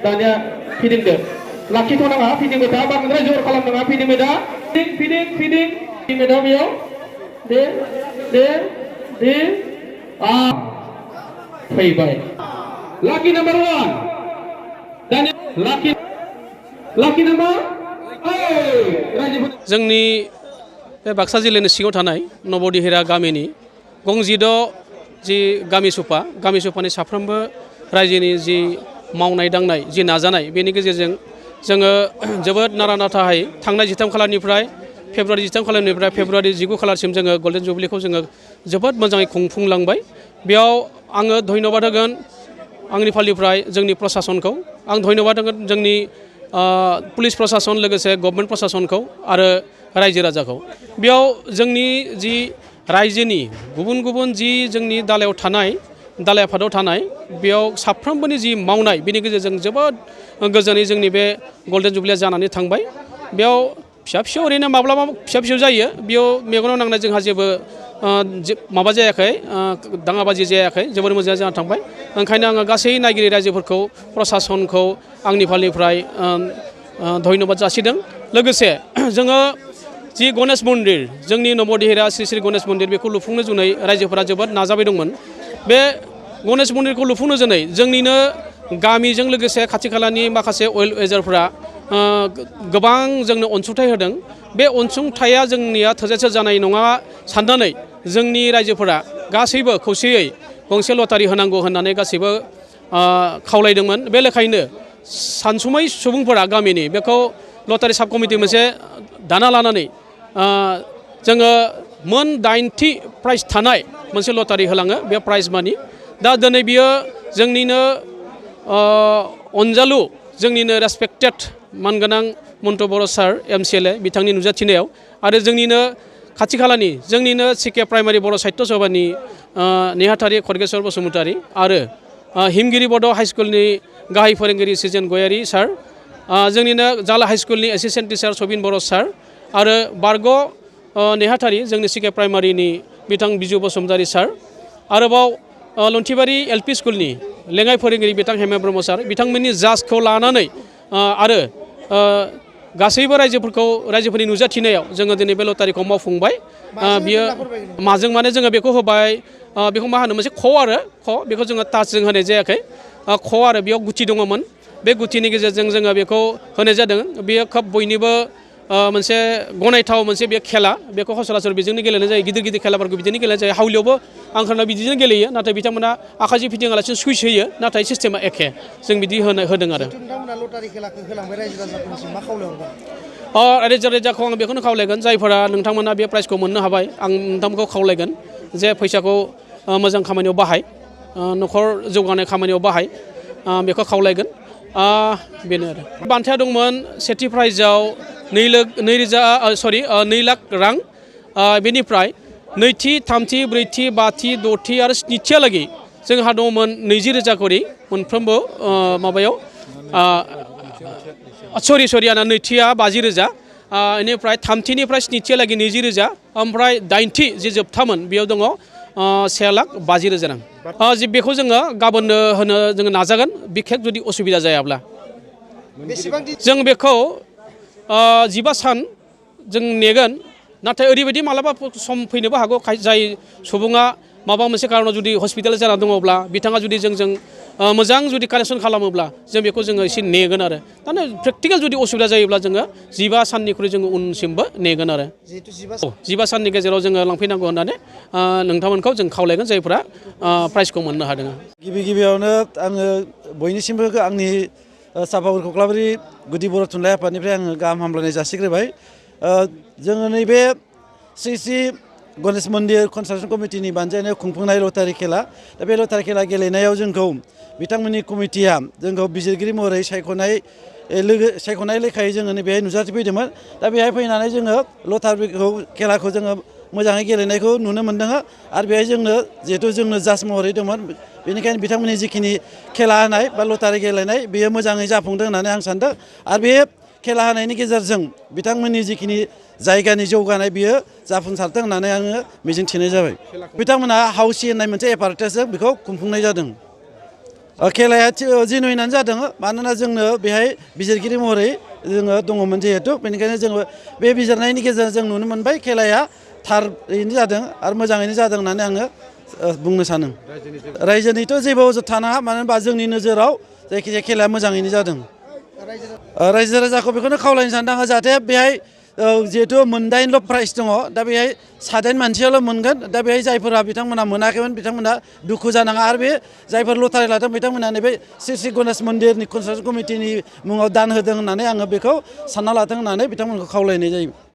दानिया फिदिंदो लाखिथ'नाङा फिदिंबाय था बांद्राय जर खालामनाङा फिदिंबाय था फिदिंबाय था बेयाव दे फैबाय लाखि नाम्बार 1 दानिया लाखि नाम्बार जोंनि बे बाक्सा जिल्लानि सिङाव थानाय नबदिहेरा गामिनि गंजिद' जि गामि सुपानि साफ्रोमबो रायजोनि जि मावनाय दांनाय जि नाजानाय बेनि गेजेरजों जोङो जोबोद नारा नाथाहाय थांनाय 13 खालारनिफ्राय फेब्रुवारि 13 खालारनिफ्राय फेब्रुवारि 19 खालारसिम जोङो गल्डेन जुबलिखौ जोङो जोबोद मोजाङै खुंफुंलांबाय। बेयाव आङो धन्यबाद होगोन आंनि फालनिफ्राय जोंनि प्रसासनखौ आं धन्यबाद होगोन जोंनि पुलिस प्रसासन लोगोसे गभर्नमेन्ट प्रसासनखौ आरो रायजो राजाखौ। बेयाव जोंनि जि रायजोनि गुबुन गुबुन जि जोंनि दालाय आफादाव थानाय बेयाव साफ्रोमबोनि जि मावनाय बेनि गेजेरजों जोबोद गोजोनै जोंनि बे गल्डेन जुबलिया जानानै थांबाय। बेयाव फिसा फिसौ ओरैनो माब्लाबा फिसा फिसौ जायो बेयाव मेगनाव नांनाय जोंहा जेबो माबा जायाखै दाङाबाजि जायाखै जोबोर मोजां जाना थांबाय। ओंखायनो आङो गासै नायगिरि रायजोफोरखौ प्रसासनखौ आंनि फालनिफ्राय धन्यबाद जासिदों। लोगोसे जोङो जि गणेश मन्दिर जोंनि नबदिहेरा श्री श्री गणेश मन्दिर बेखौ लुफुंनो जुनै रायजोफोरा जोबोद नाजाबाय दंमोन। बे गणेश मन्दिरखौ लुफुंनो जुनै जोंनिनो गामिजों लोगोसे खाथि खालानि माखासे अइल वेजारफोरा गोबां जोंनो अनसुंथाइ होदों। बे अनसुंथाइया जोंनिया थोजासे जानाय नङा साननानै जोंनि रायजोफोरा गासैबो खौसेयै गंसे लटारि होनांगौ होननानै गासैबो खावलायदोंमोन। बे लेखायैनो सानसुमै सुबुंफोरा गामिनि बेखौ लटारि साब कमिटि मोनसे दाना लानानै जोङो मोन 8थि प्राइज थानाय मोनसे लटारि होलाङो बे प्राइज मानि। दा दिनै बियो जोंनिनो अनजालु जोंनिनो रेसपेक्टेड मानगोनां मन्टु बर' सार एम.स बिथांनि नुजाथिनायाव आरो जोंनिनो खाथि खालानि जोंनिनो सिके प्राइमारि बर' साहित्य सभानि नेहाथारि खरगेश्वर बसुमतारी आरो हिमगिरि बड' हाइस्कुलनि गाहाय फोरोंगिरि सिजेन गयारि सार, जोंनिनो जाला हाइस्कुलनि एसिस्टेन्ट टिचार सबिन बर' सार आरो बारग' नेहाथारि जोंनि सिके प्राइमारिनि बिथां बिजु बसुमतारी सार, आरोबाव लन्थिबारि एल.पि. स्कुलनि लेङाइ फोरोंगिरि बिथां हेमे ब्रह्म सार बिथांमोननि जाजखौ लानानै आरो गासैबो रायजोफोरनि नुजाथिनायाव जोङो दिनै बे लटारिखौ मावफुंबाय। बियो माजों माने जोङो बेखौ होबाय बेखौ मा होनो मोनसे ख' बेखौ जोङो टाचजों होनाय जायाखै। ख' आरो बेयाव गुथि दङमोन बे गुथिनि गेजेरजों जोङो बेखौ होनाय जादों। बेयो खोब बयनिबो मोनसे गनायथाव मोनसे बे खेला बेखौ सरासर बेजोंनो गेलेनाय जायो। गिदिर गिदिर खेलाफोरखौ बिदिनो गेलेनाय जायो। हावलियावबो आंखालना बिदिनो गेलेयो नाथाय बिथांमोना आखाइजों फिदिङालासिनो सुइस होयो नाथाय सिस्टेमा एखे जों बिदि होदों आरो। लटारि खेलाखौ होलांबाय रायजो राजाफोरनिसिम मा खावलायहरगोन? रायजो राजाखौ आं बेखौनो खावलायगोन जायफोरा नोंथांमोना बे प्राइजखौ मोननो हाबाय आं नोंथांमोनखौ खावलायगोन जे फैसाखौ मोजां खामानियाव बाहाय, न'खर जौगानाय खामानियाव बाहाय बेखौ खावलायगोन। बेनो आरो बान्थाया दंमोन सेथि प्राइजआव 2 लाख रां, बेनिफ्राय नैथि थामथि ब्रैथि बाथि द'थि आरो स्निथिहालागै जोंहा दंमोन 20,000 करि मोनफ्रोमबो माबायाव आंना नैथिया 50,000 बेनिफ्राय थामथिनिफ्राय स्निथिहालागै 20,000 ओमफ्राय 8थि जे जोबथामोन बेयाव दङ 1,50,000 रां। बेखौ जोङो गाबोननो होनो जोङो नाजागोन बिखेक जुदि असुबिदा जायाब्ला। जों बेखौ 15 सान जों नेगोन नाथाय ओरैबायदि मालाबा सम फैनोबो हागौ जाय सुबुङा माबा मोनसे कारनाव जुदि हस्पिटाल जाना दङब्ला बिथाङा जुदि जोंजों मोजां जुदि कानेक्सन खालामोब्ला जों बेखौ जोङो एसे नेगोन आरो दाना प्रेक्टिकेल जुदि असुबिदा जायोब्ला जोङो 15 साननिख्रुइ जोङो उनसिमबो नेगोन आरो 15 साननि गेजेराव जोङो लांफैनांगौ होननानै नोंथांमोनखौ जों खावलायगोन जायफ्रा प्राइजखौ मोननो हादों। गिबियावनो आङो बयनिसिमबो आंनि सापागुरि कख्लाबारि गुदि बर' थुनलाइ आफादनिफ्राय आङो गाहाम हामलायनाय जासिग्रोबाय। जोङो नैबे श्री श्री गणेश मन्दिर कनस्ट्राक्सन कमिटिनि बानजायनायाव खुंफुंनाय लटारि खेला, दा बे लटारि खेला गेलेनायाव जोंखौ बिथांमोननि कमिटिया जोंखौ बिजिरगिरि महरै सायख'नाय लेखायै जोङो बेहाय नुजाथिफैदोंमोन। दा बेहाय फैनानै जोङो लटारि खेलाखौ जोङो मोजाङै गेलेनायखौ नुनो मोन्दों आरो बेहाय जिहेथु जोंनो जाज महरै दंमोन बेनिखायनो बिथांमोननि जिखिनि खेला होनाय बा लटारि गेलेनाय बेयो मोजाङै जाफुंदों होननानै आं सानदों आरो बे खेला होनायनि गेजेरजों बिथांमोननि जिखिनि जायगानि जौगानाय बियो जाफुंसारदों होननानै आङो मिजिंथिनाय जाबाय। बिथांमोनहा हाउसि होननाय मोनसे एपारेटासजों बेखौ खुंफुंनाय जादों। खेलाया जेनुइनानो जादों मानोना जोंनो बेहाय बिजिरगिरि महरै जोङो दङमोन जिहेतु बेनिखायनो जोङो बे बिजिरनायनि गेजेरजों जों नुनो मोनबाय खेलाया थारैनो जादों आरो मोजाङैनो जादों होननानै आङो बुंनो सानो रायजोनिथ' जेबो अजद थानाङा मानो होनबा जोंनि नोजोराव जायखिजाया खेलाया मोजाङैनो जादों रायजो राजाखौ बेखौनो खावलायनो सानदों आङो जाहाथे बेहाय जिहेतु 9 प्राइज दङ दा बेहाय 7 मानसियाल' मोनगोन दा बेहाय जायफोरा बिथांमोना मोनाखैमोन बिथांमोना दुखु जानाङा आरो बे जायफोर लटारि लादों बिथांमोना नैबे श्री गणेश मन्दिरनि कनस्ट्राक्सन कमिटिनि मुङाव दान होदों होननानै आङो बेखौ सानना लाथों होननानै बिथांमोनखौ खावलायनाय जायो।